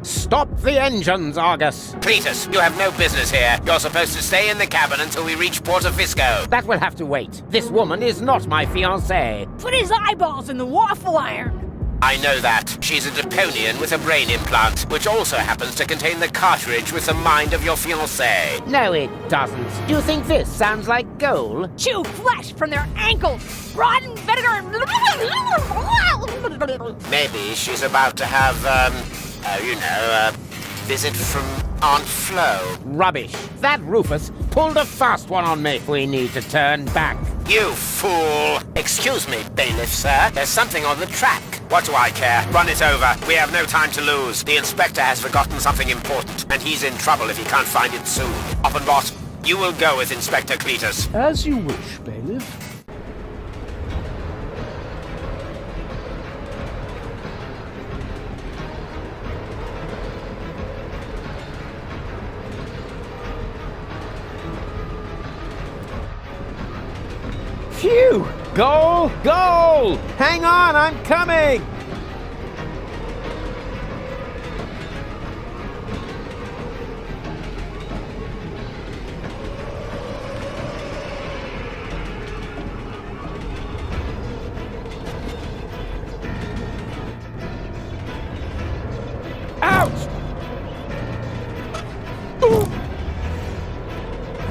Stop the engines, Argus! Cletus, you have no business here. You're supposed to stay in the cabin until we reach Portofisco. That will have to wait. This woman is not my fiancée. Put his eyeballs in the waffle iron! I know that. She's a Deponian with a brain implant, which also happens to contain the cartridge with the mind of your fiancé. No, it doesn't. Do you think this sounds like gold? Chew flesh from their ankles! Rotten vinegar and... Maybe she's about to have, a visit from Aunt Flo. Rubbish. That Rufus pulled a fast one on me. We need to turn back. You fool! Excuse me, bailiff, sir. There's something on the track. What do I care? Run it over. We have no time to lose. The inspector has forgotten something important, and he's in trouble if he can't find it soon. Oppenbot, you will go with Inspector Cletus. As you wish, bailiff. Phew! Goal! Goal! Hang on, I'm coming! Ouch!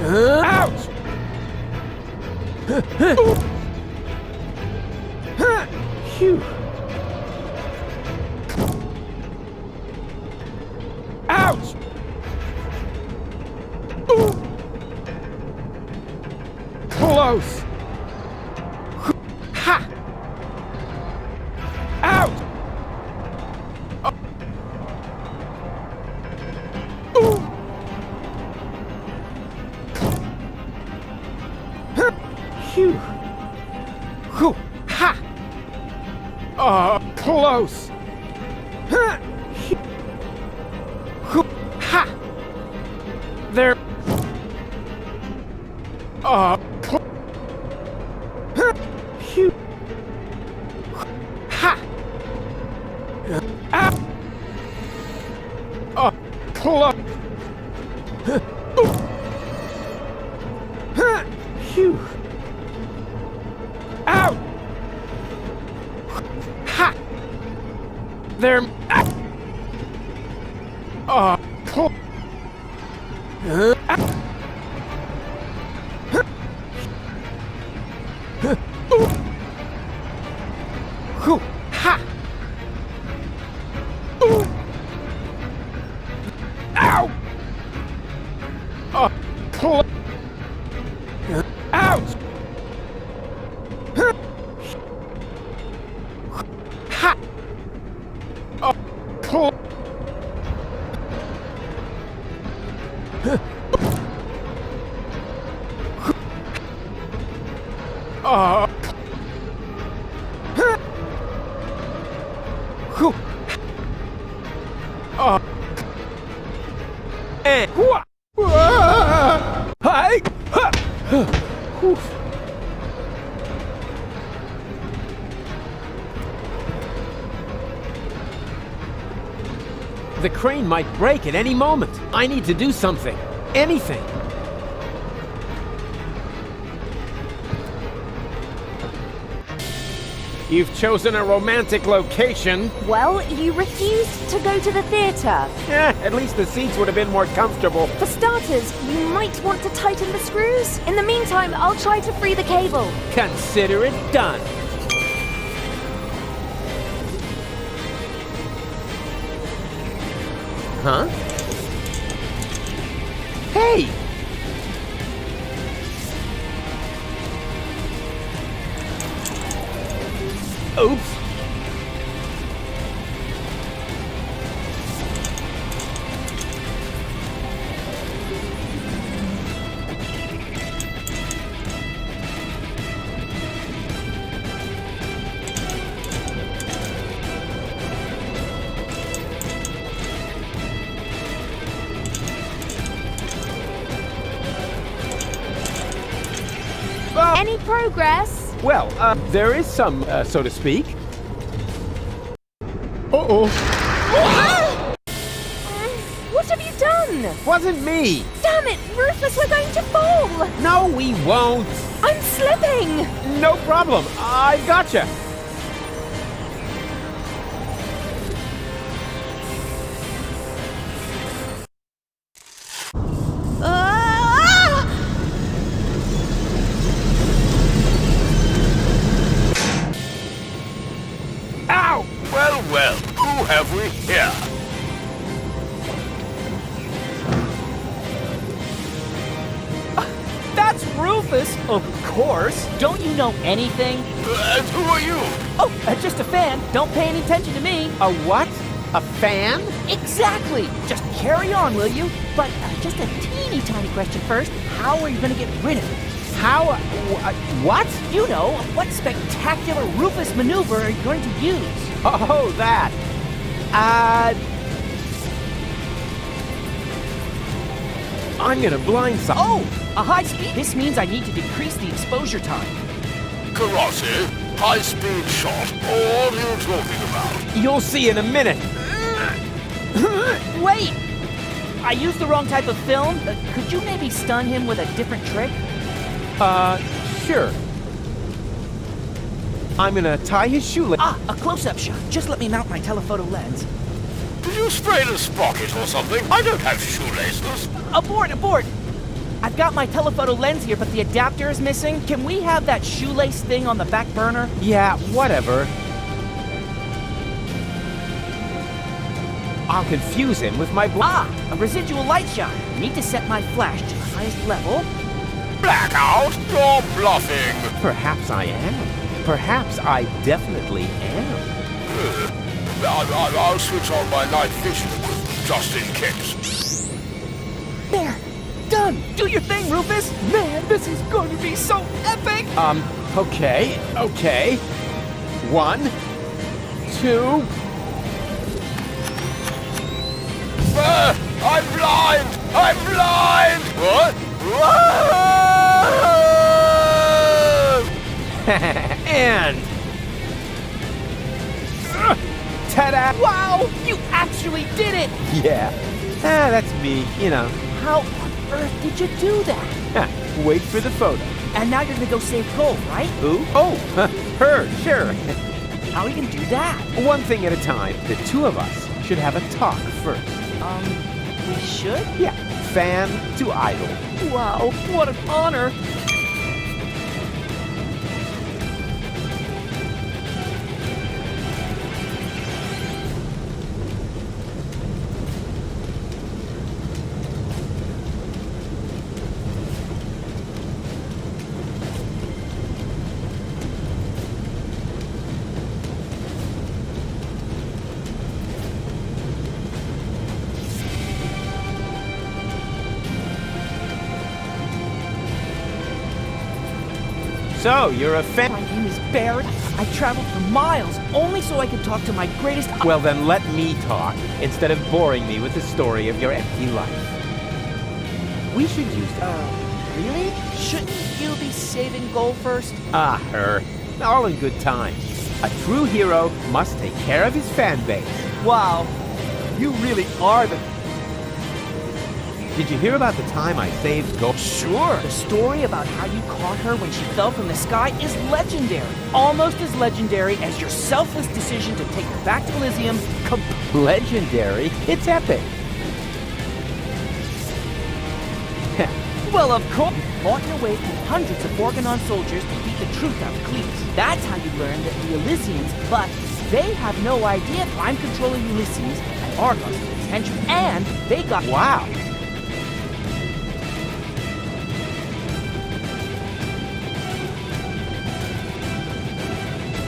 Ouch! Phew. Ouch! Close! Ha! Out! Phew! Whew! Ha! Close! Ha! There. Phew! Ha! Close! Phew! Out! Ha! There. Close! Ha! Ow! Ouch! Ha! Hi! The crane might break at any moment. I need to do something. Anything. You've chosen a romantic location. Well, you refused to go to the theatre. At least the seats would have been more comfortable. For starters, you might want to tighten the screws. In the meantime, I'll try to free the cable. Consider it done. Huh? Hey! Oops. Any progress? Well, there is some, so to speak. Uh-oh. What have you done? Wasn't me. Damn it, Rufus, we're going to fall. No, we won't. I'm slipping. No problem. I gotcha. Ow! Well, who have we here? That's Rufus, of course. Don't you know anything? And who are you? Oh, just a fan. Don't pay any attention to me. A what? A fan? Exactly. Just carry on, will you? But just a teeny tiny question first. How are you going to get rid of it? How? What? You know, what spectacular Rufus maneuver are you going to use? Oh, that. I'm gonna blindside. Oh, a high speed. This means I need to decrease the exposure time. Karate, high-speed shot. What are you talking about? You'll see in a minute. Wait! I used the wrong type of film. Could you maybe stun him with a different trick? Sure. I'm gonna tie his shoelace. Ah, a close-up shot. Just let me mount my telephoto lens. Did you sprain a sprocket or something? I don't have shoelaces. Abort, abort! I've got my telephoto lens here, but the adapter is missing. Can we have that shoelace thing on the back burner? Yeah, whatever. I'll confuse him with my A residual light shot. Need to set my flash to the highest level. Blackout, you're bluffing. Perhaps I am. Perhaps I definitely am. I'll switch on my night vision, just in case. There! Done! Do your thing, Rufus! Man, this is going to be so epic! Okay. 1, 2... I'm blind! I'm blind! What? And... ta-da! Wow! You actually did it! Yeah. That's me, you know. How on earth did you do that? Wait for the photo. And now you're gonna go save Cole, right? Who? Oh, her, sure. How are you gonna do that? One thing at a time. The two of us should have a talk first. We should? Yeah, fan to idol. Wow, what an honor! So, you're a fan? My name is Barrett. I traveled for miles only so I could talk to my greatest... Well, then let me talk, instead of boring me with the story of your empty life. We should use Really? Shouldn't you be saving Cole first? her. All in good time. A true hero must take care of his fan base. Wow, you really are the... Did you hear about the time I saved Gold? Sure. The story about how you caught her when she fell from the sky is legendary. Almost as legendary as your selfless decision to take her back to Elysium. Legendary? It's epic. Well, of course. You fought your way through hundreds of Organon soldiers to beat the truth out of Cletus. That's how you learned that the Elysians, but they have no idea I'm controlling Ulysses and Argos, his henchmen, and they got... Wow.